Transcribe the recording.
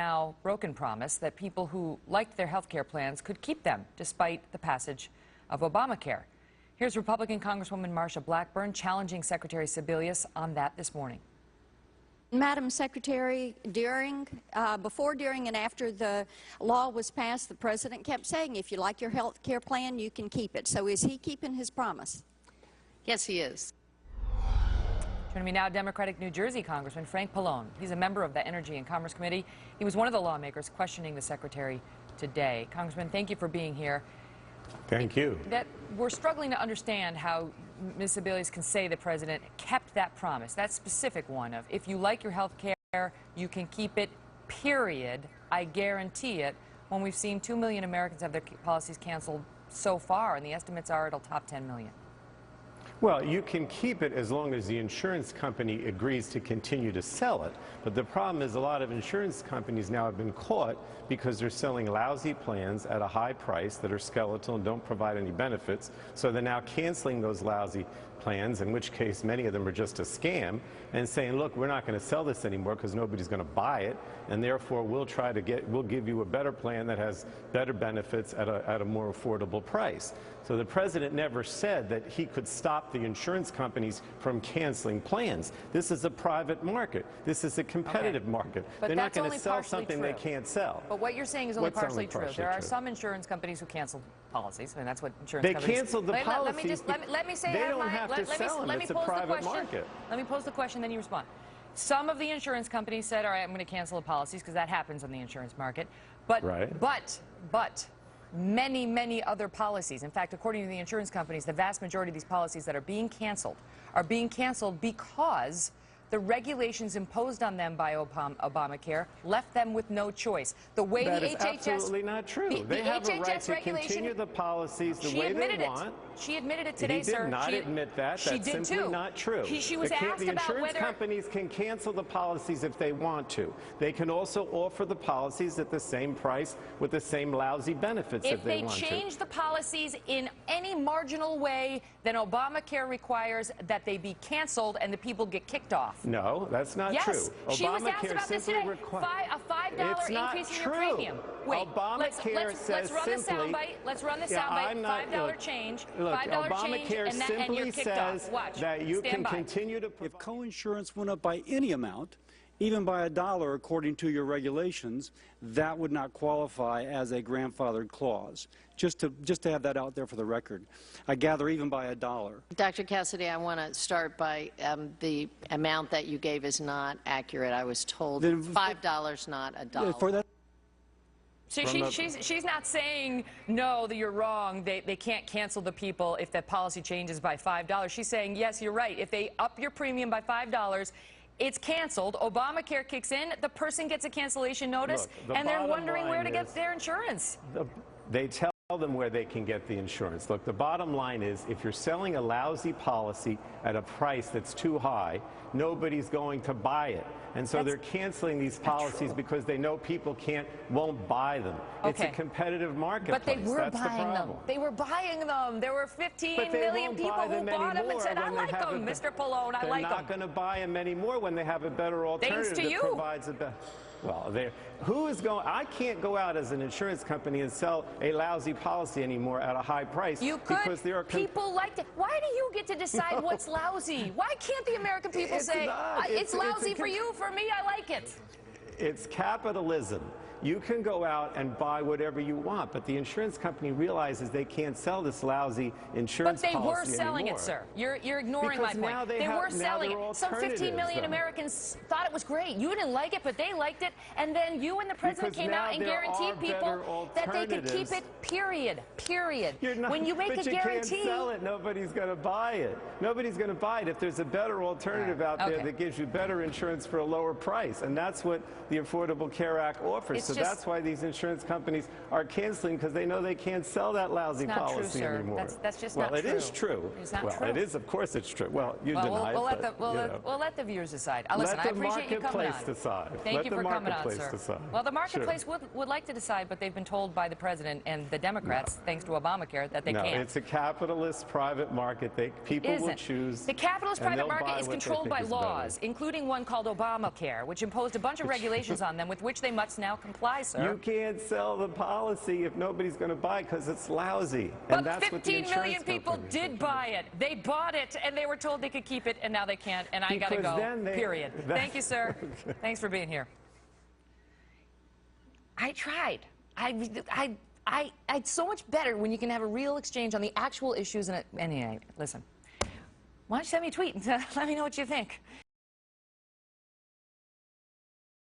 now broken promise that people who liked their health care plans could keep them despite the passage of Obamacare. Here's Republican Congresswoman Marsha Blackburn challenging Secretary Sebelius on that this morning. Madam Secretary, before, during, and after the law was passed, the President kept saying, if you like your health care plan, you can keep it. So is he keeping his promise? Yes, he is. Joining me now, Democratic New Jersey Congressman Frank Pallone. He's a member of the Energy and Commerce Committee. He was one of the lawmakers questioning the Secretary today. Congressman, thank you for being here. Thank you. We're struggling to understand how Ms. Sebelius can say the President kept that promise, that specific one of, if you like your health care, you can keep it, period. I guarantee it, when we've seen 2 million Americans have their policies canceled so far, and the estimates are it'll top 10 million. Well, you can keep it as long as the insurance company agrees to continue to sell it. But the problem is a lot of insurance companies now have been caught because they're selling lousy plans at a high price that are skeletal and don't provide any benefits. So they're now canceling those lousy plans, in which case many of them are just a scam, and saying, look, we're not going to sell this anymore because nobody's going to buy it, and therefore we'll give you a better plan that has better benefits at a more affordable price. So the President never said that he could stop the insurance companies from canceling plans. This is a private market. This is a competitive market. But they're not going to sell partially something true. They can't sell. But what you're saying is only partially true. There are some insurance companies who cancel policies. I mean, that's what insurance companies... They canceled the policies. Let me say... They don't have to sell them. It's a private market. Let me pose the question, then you respond. Some of the insurance companies said, all right, I'm going to cancel the policies because that happens on the insurance market. But, but many, many other policies, in fact, according to the insurance companies, the vast majority of these policies that are being canceled because the regulations imposed on them by Obamacare left them with no choice. The way that the is HHS... absolutely not true. They have a right to continue the policies the way they want. She admitted it today, sir. He did not admit that. That's simply not true. She was asked about whether... The insurance companies can cancel the policies if they want to. They can also offer the policies at the same price with the same lousy benefits if they want to. If they change the policies in any marginal way, then Obamacare requires that they be canceled and the people get kicked off. No, that's not true. Yes, she was asked about this today. A $5 increase in your premium. Wait, Obamacare says simply... Let's run the soundbite. $5 change. Look, $5 change, Obamacare simply says that you can continue to... If co-insurance went up by any amount, even by $1 according to your regulations, that would not qualify as a grandfathered clause. Just to have that out there for the record. I gather even by $1. Dr. Cassidy, I want to start by the amount that you gave is not accurate. I was told $5, not $1. For that. So she's not saying, no, that you're wrong, they can't cancel the people if the policy changes by $5. She's saying, yes, you're right. If they up your premium by $5, it's canceled. Obamacare kicks in, the person gets a cancellation notice, and they're wondering where to get their insurance. They tell them where they can get the insurance. Look, the bottom line is if you're selling a lousy policy at a price that's too high, nobody's going to buy it. And so they're canceling these policies because they know people won't buy them. Okay. It's a competitive marketplace. But they were That's buying the them. They were buying them. There were 15 million people who bought them and said, I like them, Mr. Pallone, I like them. They're not going to buy them anymore when they have a better alternative that provides a better... Well, I can't go out as an insurance company and sell a lousy policy anymore at a high price. You could. Because there are people liked it. Why do you get to decide what's lousy? Why can't the American people say, it's lousy for you, for me, I like it? It's capitalism. You can go out and buy whatever you want, but the insurance company realizes they can't sell this lousy insurance policy anymore. But they were selling it, sir. You're ignoring my point. They were selling it. Some 15 million Americans thought it was great. You didn't like it, but they liked it. And then you and the President came out and guaranteed people that they could keep it, period. Period. When you make a guarantee... But you can't sell it. Nobody's going to buy it. Nobody's going to buy it if there's a better alternative out there that gives you better insurance for a lower price. And that's what the Affordable Care Act offers. So that's why these insurance companies are canceling, because they know they can't sell that lousy policy anymore. That's just not true. Well, it is true. It's not well, true. it is, of course it's true. Well, you deny it, we'll let the viewers decide. Listen, let I appreciate you coming on. Decide. Thank you for coming on, sir. Decide. Well, the marketplace would like to decide, but they've been told by the president and the Democrats, thanks to Obamacare, that they can't. No, it's a capitalist private market. People will choose. The capitalist private market is controlled by laws, including one called Obamacare, which imposed a bunch of regulations on them with which they must now comply, sir. You can't sell the policy if nobody's going to buy, because it's lousy. But 15 million people did buy it. They bought it, and they were told they could keep it, and now they can't, and I got to go, period. Thank you, sir. Thanks for being here. I tried. It's so much better when you can have a real exchange on the actual issues. Anyway, listen. Why don't you send me a tweet and let me know what you think?